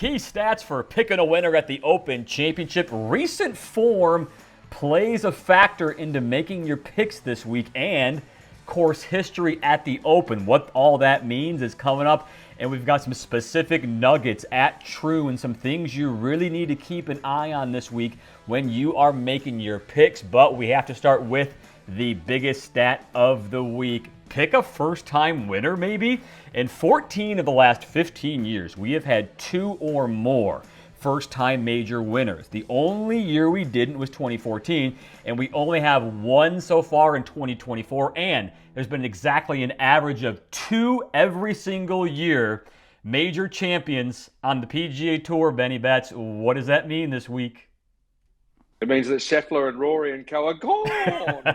Key stats for picking a winner at the Open Championship. Recent form plays a factor into making your picks this week, and course history at the Open. What all that means is coming up, and we've got some specific nuggets at Troon and some things you really need to keep an eye on this week when you are making your picks. But we have to start with the biggest stat of the week. Pick a first-time winner, maybe. In 14 of the last 15 years, we have had 2 or more first-time major winners. The only year we didn't was 2014, and we only have 1 so far in 2024, and there's been exactly an average of 2 every single year. Major champions on the PGA Tour. Benny Betts, what does that mean this week? It means that Scheffler and Rory and co are gone.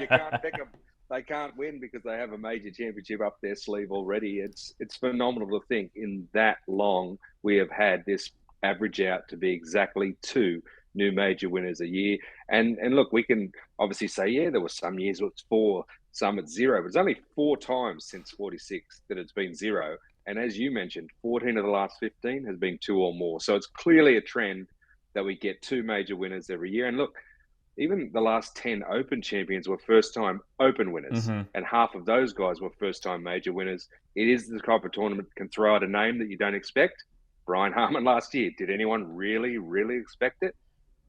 You can't pick them. They can't win because they have a major championship up their sleeve already. It's phenomenal to think in that long we have had this average out to be exactly 2 new major winners a year. And look, we can obviously say, yeah, there were some years it's 4, some it's 0, but it's only 4 times since 46 that it's been 0. And as you mentioned, 14 of the last 15 has been 2 or more. So it's clearly a trend that we get 2 major winners every year. And look, even the last 10 Open champions were first-time Open winners, and half of those guys were first-time major winners. It is the type of tournament that can throw out a name that you don't expect. Brian Harman last year. Did anyone really, really expect it?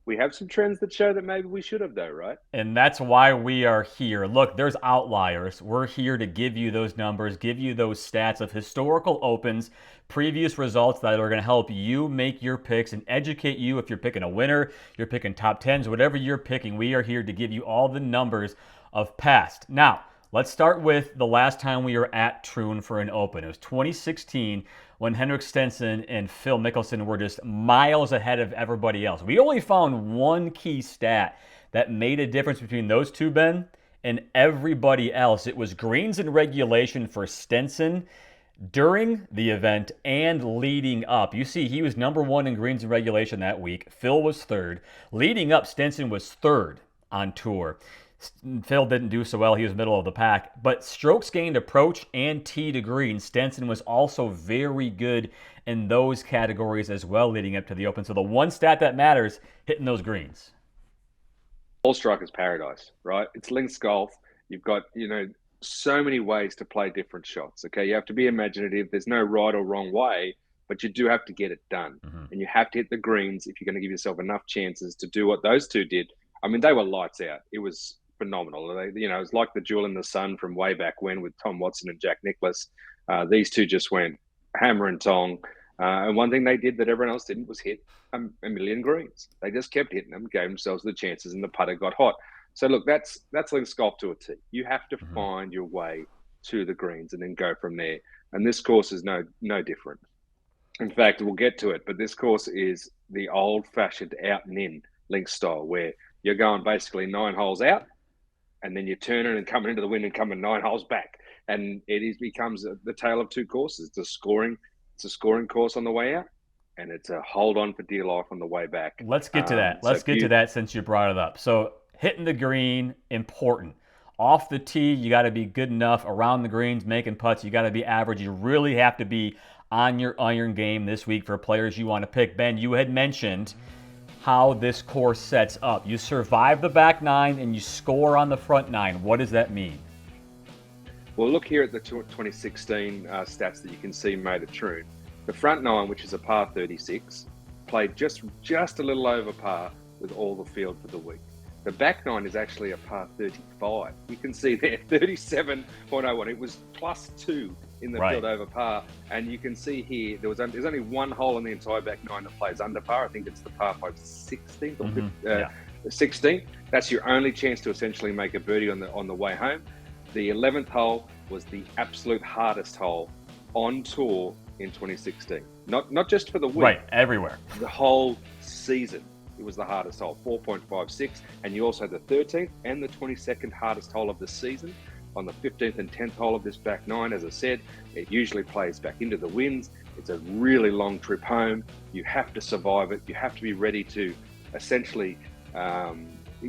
We have some trends that show that maybe we should have, though, right? And that's why we are here. Look, there's outliers. We're here to give you those numbers, give you those stats of historical Opens, previous results that are going to help you make your picks and educate you if you're picking a winner, you're picking top 10s, whatever you're picking. We are here to give you all the numbers of past. Now, let's start with the last time we were at Troon for an Open. It was 2016 when Henrik, Stenson and Phil Mickelson were just miles ahead of everybody else. We only found one key stat that made a difference between those two, Ben, and everybody else. It was greens in regulation for Stenson during the event and leading up. You see, he was number 1 in greens in regulation that week. Phil was 3rd. Leading up, Stenson was 3rd on tour. Phil didn't do so well. He was middle of the pack. But strokes gained approach and tee to green, Stenson was also very good in those categories as well leading up to the Open. So the one stat that matters, hitting those greens. Ball striker's paradise, right? It's links golf. You've got, so many ways to play different shots, okay? You have to be imaginative. There's no right or wrong way, but you do have to get it done. And you have to hit the greens if you're going to give yourself enough chances to do what those two did. I mean, they were lights out. It was phenomenal. It was like the jewel in the sun from way back when with Tom Watson and Jack Nicklaus. These two just went hammer and tong. And one thing they did that everyone else didn't was hit a million greens. They just kept hitting them, gave themselves the chances, and the putter got hot. So look, that's links golf to a T. You have to find your way to the greens and then go from there. And this course is no different. In fact, we'll get to it, but this course is the old-fashioned out and in links style, where you're going basically 9 holes out, and then you're turning and coming into the wind and coming 9 holes back. And it becomes the tale of 2 courses. It's a scoring course on the way out, and it's a hold on for dear life on the way back. Let's get to that. Let's get to that since you brought it up. So hitting the green, important. Off the tee, you got to be good enough. Around the greens, making putts, you got to be average. You really have to be on your iron game this week for players you want to pick. Ben, you had mentioned how this course sets up. You survive the back 9 and you score on the front 9. What does that mean? Well, look here at the 2016 stats that you can see made at Troon. The front 9, which is a par 36, played just a little over par with all the field for the week. The back 9 is actually a par 35. You can see there, 37.01. It was +2 in the field over par. And you can see here, there's only 1 hole in the entire back 9 that plays under par. I think it's the par 5 16th or 16th. That's your only chance to essentially make a birdie on the way home. The 11th hole was the absolute hardest hole on tour in 2016. Not just for the week. Right, everywhere. The whole season. It was the hardest hole, 4.56. And you also had the 13th and the 22nd hardest hole of the season on the 15th and 10th hole of this back 9. As I said, it usually plays back into the winds. It's a really long trip home. You have to survive it. You have to be ready to essentially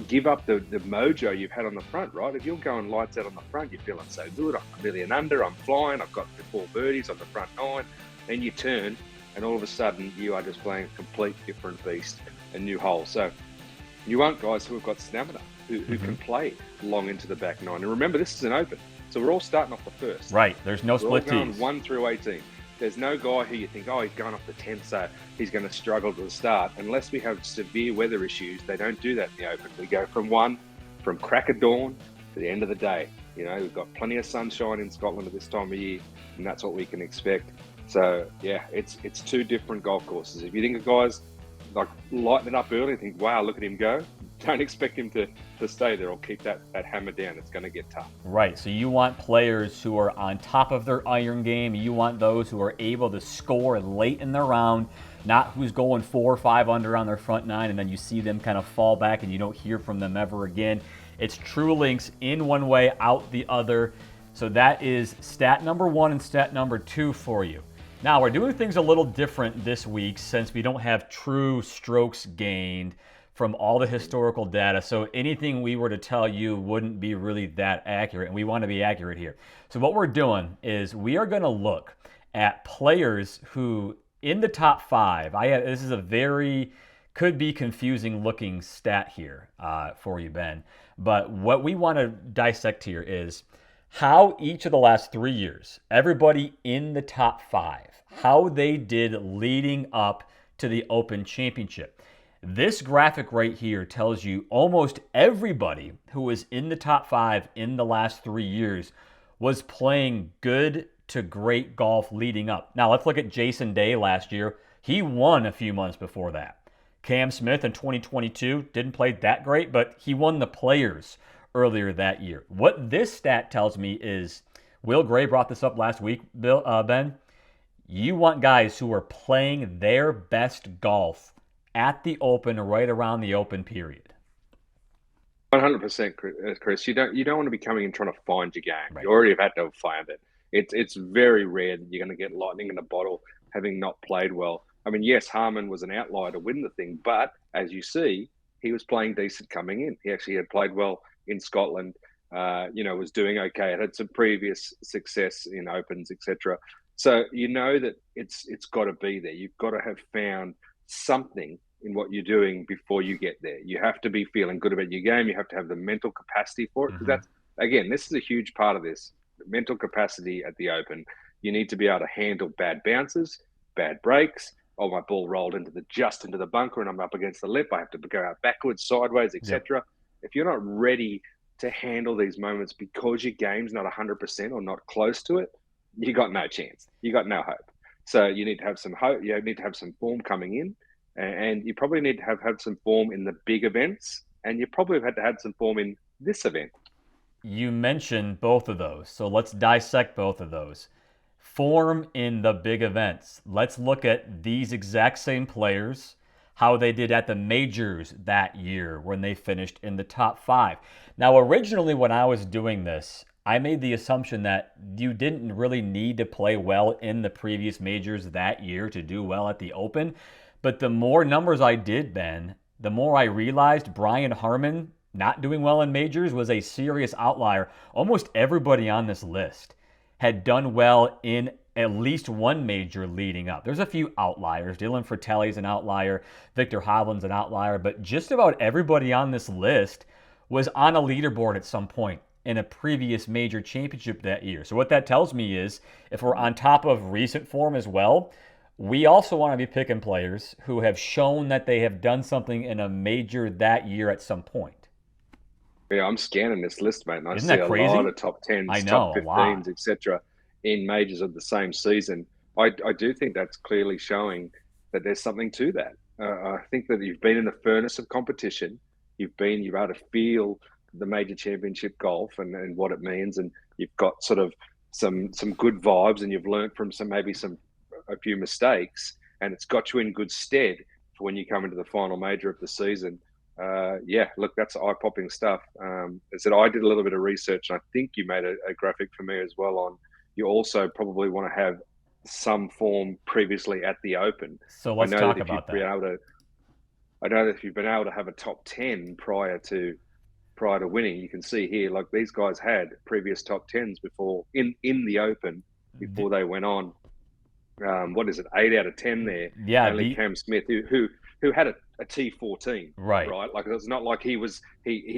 give up the mojo you've had on the front, right? If you're going lights out on the front, you're feeling so good. I'm 1 million under, I'm flying, I've got 4 birdies on the front 9. Then you turn and all of a sudden you are just playing a complete different beast, a new hole. So you want guys who have got stamina, who can play long into the back nine. And remember, this is an open, so we're all starting off the first. Right. There's no We're all split going tees. 1 through 18. There's no guy who you think, oh, he's going off the 10th, so he's going to struggle to the start. Unless we have severe weather issues, they don't do that in the open. We go from crack of dawn to the end of the day. You know, we've got plenty of sunshine in Scotland at this time of year, and that's what we can expect. So, yeah, it's two different golf courses. If you think of guys like lighten it up early and think, wow, look at him go, don't expect him to stay there or keep that hammer down. It's going to get tough. Right. So you want players who are on top of their iron game. You want those who are able to score late in the round, not who's going 4 or 5 under on their front nine, and then you see them kind of fall back and you don't hear from them ever again. It's true links in one way, out the other. So that is stat number 1 and stat number 2 for you. Now, we're doing things a little different this week since we don't have true strokes gained from all the historical data. So anything we were to tell you wouldn't be really that accurate, and we want to be accurate here. So what we're doing is we are going to look at players who, in the top 5, this is a very, could be confusing looking stat here for you, Ben. But what we want to dissect here is how each of the last 3 years, everybody in the top 5, how they did leading up to the Open Championship. This graphic right here tells you almost everybody who was in the top 5 in the last 3 years was playing good to great golf leading up. Now let's look at Jason Day last year. He won a few months before that. Cam Smith in 2022 didn't play that great, but he won the Players earlier that year. What this stat tells me is, Will Gray brought this up last week, Ben, you want guys who are playing their best golf at the Open, right around the Open period. 100%, Chris. You don't want to be coming and trying to find your game. Right. You already have had to have found it. It's very rare that you're going to get lightning in a bottle having not played well. I mean, yes, Harman was an outlier to win the thing, but as you see, he was playing decent coming in. He actually had played well in Scotland. Was doing okay. It had some previous success in Opens, etc. So you know that it's got to be there. You've got to have found something in what you're doing before you get there. You have to be feeling good about your game. You have to have the mental capacity for it. Because that's, again, this is a huge part of this. The mental capacity at the Open. You need to be able to handle bad bounces, bad breaks. Oh, my ball rolled into the bunker and I'm up against the lip. I have to go out backwards, sideways, etc. Yep. If you're not ready to handle these moments because your game's not 100% or not close to it, you got no chance. You got no hope. So you need to have some hope. You need to have some form coming in, and you probably need to have had some form in the big events, and you probably have had to have some form in this event. You mentioned both of those, so let's dissect both of those. Form in the big events. Let's look at these exact same players, how they did at the majors that year when they finished in the top 5. Now, originally when I was doing this, I made the assumption that you didn't really need to play well in the previous majors that year to do well at the Open. But the more numbers I did, Ben, the more I realized Brian Harman not doing well in majors was a serious outlier. Almost everybody on this list had done well in at least one major leading up. There's a few outliers. Dylan Fratelli's an outlier. Victor Hovland's an outlier. But just about everybody on this list was on a leaderboard at some point in a previous major championship that year. So what that tells me is if we're on top of recent form as well, we also want to be picking players who have shown that they have done something in a major that year at some point. Yeah, I'm scanning this list, mate, and I Isn't see that a crazy? lot of top 10s, top 15s, etc. in majors of the same season. I do think that's clearly showing that there's something to that. I think that you've been in the furnace of competition. You're able to feel the major championship golf and what it means, and you've got sort of some good vibes, and you've learned from a few mistakes, and it's got you in good stead for when you come into the final major of the season. Look, that's eye-popping stuff. As I did a little bit of research, and I think you made a graphic for me as well on. You also probably want to have some form previously at the Open. So let's talk about that. I know that if you've been able to have a top 10 prior to winning, you can see here, like these guys had previous top 10s before in the Open before they went on. what is it, 8 out of 10 there. Yeah, Only Cam Smith, who had a T14, right. right? Like it's not like he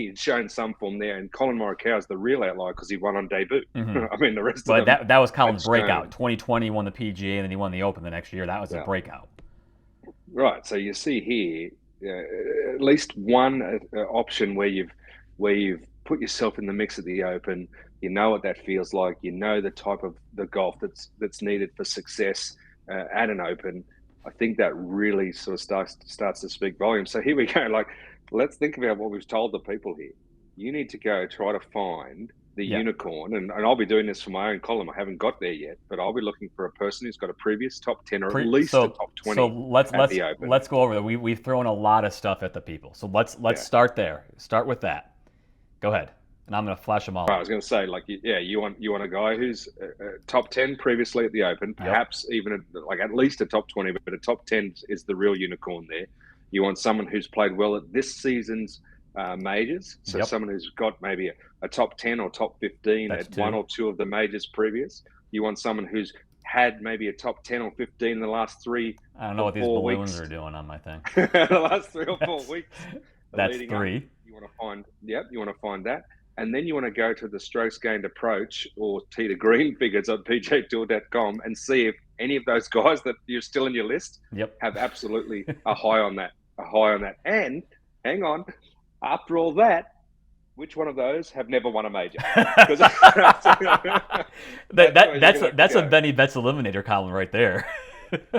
had shown some form there. And Colin Morikawa is the real outlier because he won on debut. Hmm. I mean, the rest of But them that was had Colin's breakout. shown. 2020 won the PGA, and then he won the Open the next year. That was a Yeah, breakout. right. So you see here at least one option where you've put yourself in the mix at the Open. You know what that feels like. You know the type of the golf that's needed for success at an Open. I think that really sort of starts to speak volumes. So here we go. Like, let's think about what we've told the people here. You need to go try to find the Yeah. unicorn, and I'll be doing this for my own column. I haven't got there yet, but I'll be looking for a person who's got a previous top 10 or at least a So top so 20 let's at let's the Open. let's go over that. We've thrown a lot of stuff at the people. So let's Yeah. start there. Start with that. Go ahead, and I'm gonna flash them all I up. was going to say, like, yeah, you want a guy who's top 10 previously at the Open, Yep. perhaps even like at least a top 20, but a top 10 is the real unicorn there. You want someone who's played well at this season's majors, so Yep. someone who's got maybe a top 10 or top 15 That's at one two. or two of the majors previous. You want someone who's had maybe a top 10 or 15 in the last three I don't know or what these four balloons weeks. are doing on my thing. The last 3 or 4 That's weeks that's leading up. three. You want to find, yep, you want to find that. And then you want to go to the strokes gained approach or tee to green figures on pgtour.com and see if any of those guys that you're still in your list Yep. have absolutely a high on that. And hang on, after all that, which one of those have never won a major? Because That's a Benny Betts eliminator column right there.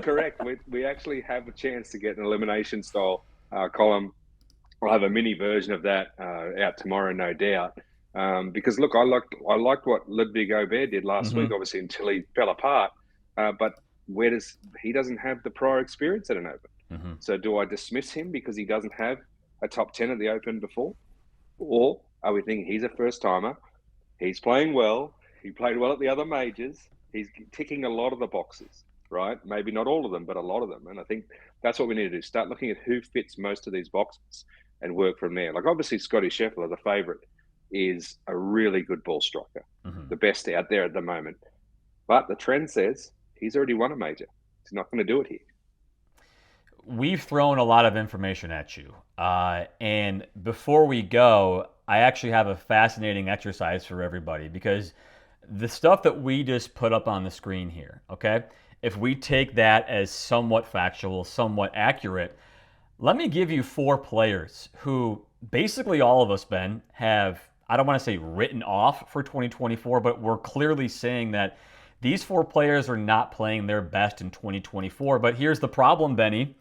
correct. We actually have a chance to get an elimination style column. I'll have a mini version of that out tomorrow, no doubt. Because look, I liked what Ludwig Aubert did last Hmm. week, obviously until he fell apart. But he doesn't have the prior experience at an Open. Hmm. So do I dismiss him because he doesn't have a top 10 at the Open before, or are we thinking he's a first timer? He's playing well. He played well at the other majors. He's ticking a lot of the boxes, right? Maybe not all of them, but a lot of them. And I think that's what we need to do. Start looking at who fits most of these boxes and work from there. Like obviously Scotty Scheffler, the favourite, is a really good ball striker, Hmm. the best out there at the moment. But the trend says he's already won a major. He's not going to do it here. We've thrown a lot of information at you. And before we go, I actually have a fascinating exercise for everybody because the stuff that we just put up on the screen here, okay, if we take that as somewhat factual, somewhat accurate, let me give you four players who basically all of us, Ben, have, I don't want to say written off for 2024, but we're clearly saying that these four players are not playing their best in 2024. But here's the problem, Benny.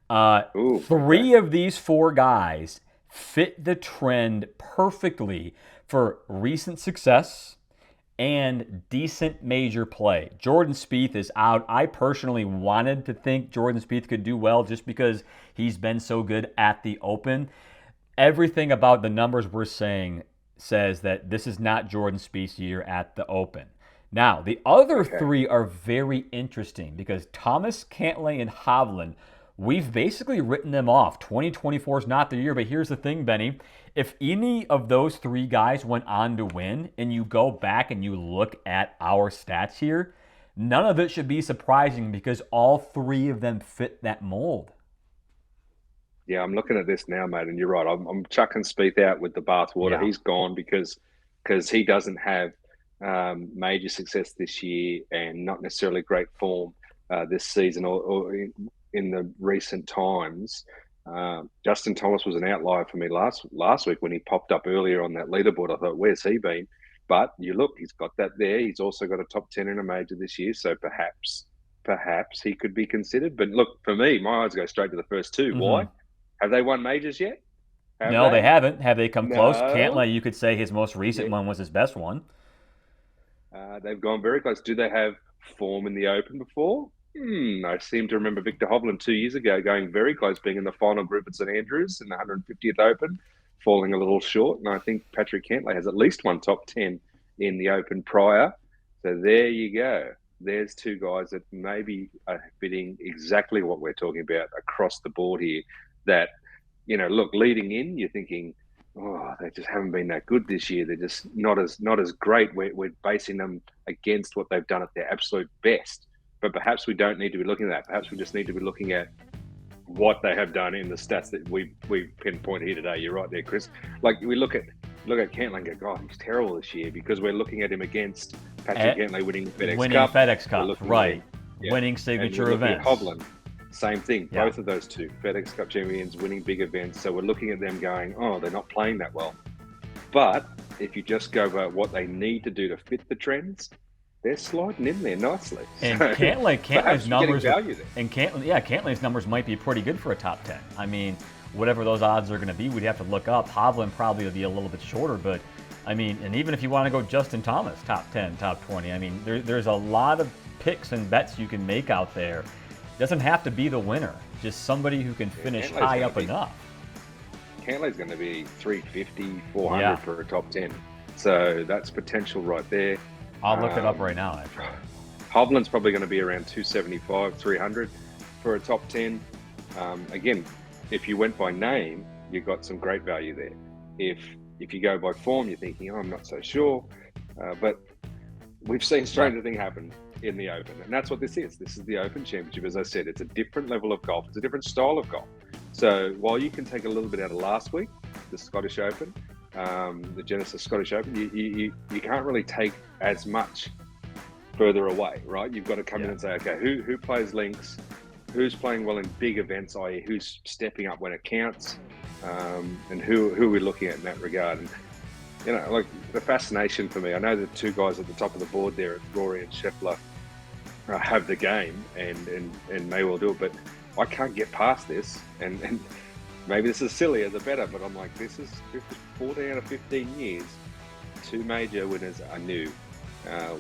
Uh, Ooh, okay. Three of these four guys fit the trend perfectly for recent success and decent major play. Jordan Spieth is out. I personally wanted to think Jordan Spieth could do well just because he's been so good at the Open. Everything about the numbers we're saying says that this is not Jordan Spieth's year at the Open. Now, the other Okay. three are very interesting because Thomas, Cantlay, and Hovland, we've basically written them off. 2024 is not the year, but here's the thing, Benny. If any of those three guys went on to win and you go back and you look at our stats here, none of it should be surprising because all three of them fit that mold. Yeah, I'm looking at this now, mate, and you're right. I'm chucking Spieth out with the bathwater. Yeah. He's gone because he doesn't have major success this year and not necessarily great form this season or in the recent times. Justin Thomas was an outlier for me last week when he popped up earlier on that leaderboard. I thought, where's he been? But you look, he's got that there. He's also got a top 10 in a major this year, so perhaps he could be considered. But look, for me, my eyes go straight to the first two. Mm-hmm. Why? Have they won majors yet? Have No, they they? haven't. Have they come close? No. Cantlay, you could say his most recent Yeah. one was his best one. They've gone very close. Do they have form in the Open before? I seem to remember Victor Hovland 2 years ago going very close, being in the final group at St Andrews in the 150th Open, falling a little short. And I think Patrick Cantlay has at least one top 10 in the Open prior. So there you go. There's two guys that maybe are fitting exactly what we're talking about across the board here. That, look, leading in, you're thinking, oh, they just haven't been that good this year. They're just not as great. We're basing them against what they've done at their absolute best. but perhaps we don't need to be looking at that. Perhaps we just need to be looking at what they have done in the stats that we pinpoint here today. You're right there, Chris. Like we look at Cantlay and go, God, he's terrible this year, because we're looking at him against Patrick Cantlay winning FedEx Cup, right? Winning signature events. Hovland, same thing. Yeah. Both of those two FedEx Cup champions winning big events. So we're looking at them going, oh, they're not playing that well. But if you just go by what they need to do to fit the trends, they're sliding in there nicely. And so Cantlay's numbers, and Cantlay's numbers might be pretty good for a top 10. I mean, whatever those odds are going to be, we'd have to look up. Hovland probably will be a little bit shorter, but I mean, and even if you want to go Justin Thomas, top 10, top 20, I mean, there's a lot of picks and bets you can make out there. It doesn't have to be the winner, just somebody who can finish high up enough. Cantlay's going to be 350, 400 for a top 10. So that's potential right there. I'll look it up right now, actually. Hovland's probably going to be around 275, 300 for a top 10. Again, if you went by name, you got some great value there. If you go by form, you're thinking, oh, I'm not so sure. But we've seen stranger thing happen in the Open, and that's what this is. This is the Open Championship. As I said, it's a different level of golf. It's a different style of golf. So while you can take a little bit out of last week, the Scottish Open, the Genesis Scottish Open, you can't really take as much further away, right? You've got to come in and say, okay, who plays links, who's playing well in big events, i.e. who's stepping up when it counts, and who are we looking at in that regard. And you know, like the fascination for me, I know the two guys at the top of the board there, Rory and Scheffler, have the game and may well do it, but I can't get past this, and maybe this is silly as a better, but I'm like, this is 14 out of 15 years, two major winners are new.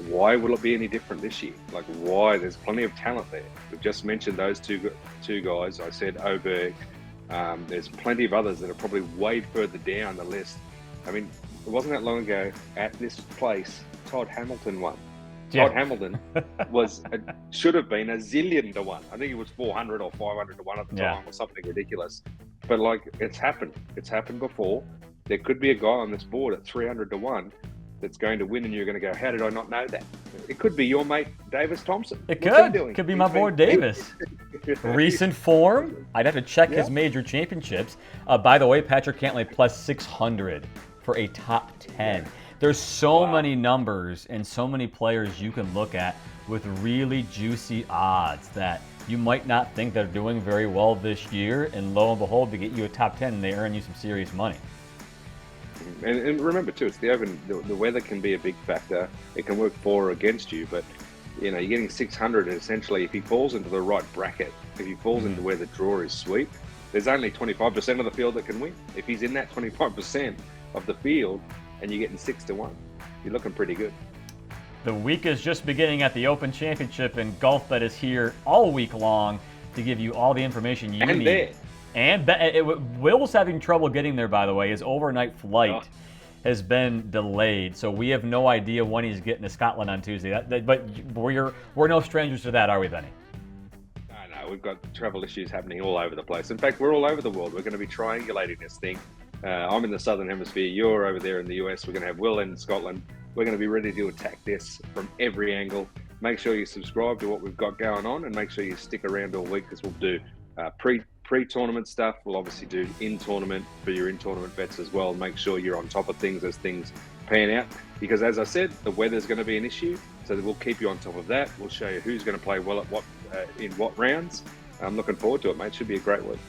Why will it be any different this year? Like, why? There's plenty of talent there. We've just mentioned those two guys. I said Oberg. There's plenty of others that are probably way further down the list. I mean, it wasn't that long ago at this place, Todd Hamilton won. Todd Hamilton should have been a zillion to one. I think it was 400 or 500 to one at the time, or something ridiculous. But like, it's happened. It's happened before. There could be a guy on this board at 300 to one that's going to win, and you're going to go, how did I not know that? It could be your mate Davis Thompson. It could be my boy Davis. Recent form, I'd have to check his major championships. By the way, Patrick Cantlay plus 600 for a top 10. There's so many numbers and so many players you can look at with really juicy odds that you might not think they're doing very well this year, and lo and behold, they get you a top 10 and they earn you some serious money. And remember too, it's the Open. The weather can be a big factor. It can work for or against you, but you know, you're getting 600. And essentially, if he falls into the right bracket, if he falls into where the draw is sweet, there's only 25% of the field that can win. If he's in that 25% of the field, and you're getting 6 to 1, you're looking pretty good. The week is just beginning at the Open Championship, and Golfbet is here all week long to give you all the information you need. There. And Will's having trouble getting there, by the way. His overnight flight has been delayed, so we have no idea when he's getting to Scotland on Tuesday. But we're no strangers to that, are we, Benny? No, we've got travel issues happening all over the place. In fact, we're all over the world. We're going to be triangulating this thing. I'm in the Southern Hemisphere. You're over there in the US. We're going to have Will in Scotland. We're going to be ready to attack this from every angle. Make sure you subscribe to what we've got going on, and make sure you stick around all week, because we'll do pre-tournament stuff. We'll obviously do in-tournament for your in-tournament bets as well. Make sure you're on top of things as things pan out, because as I said, the weather's going to be an issue, so we'll keep you on top of that. We'll show you who's going to play well at what in what rounds. I'm looking forward to it, mate. Should be a great week.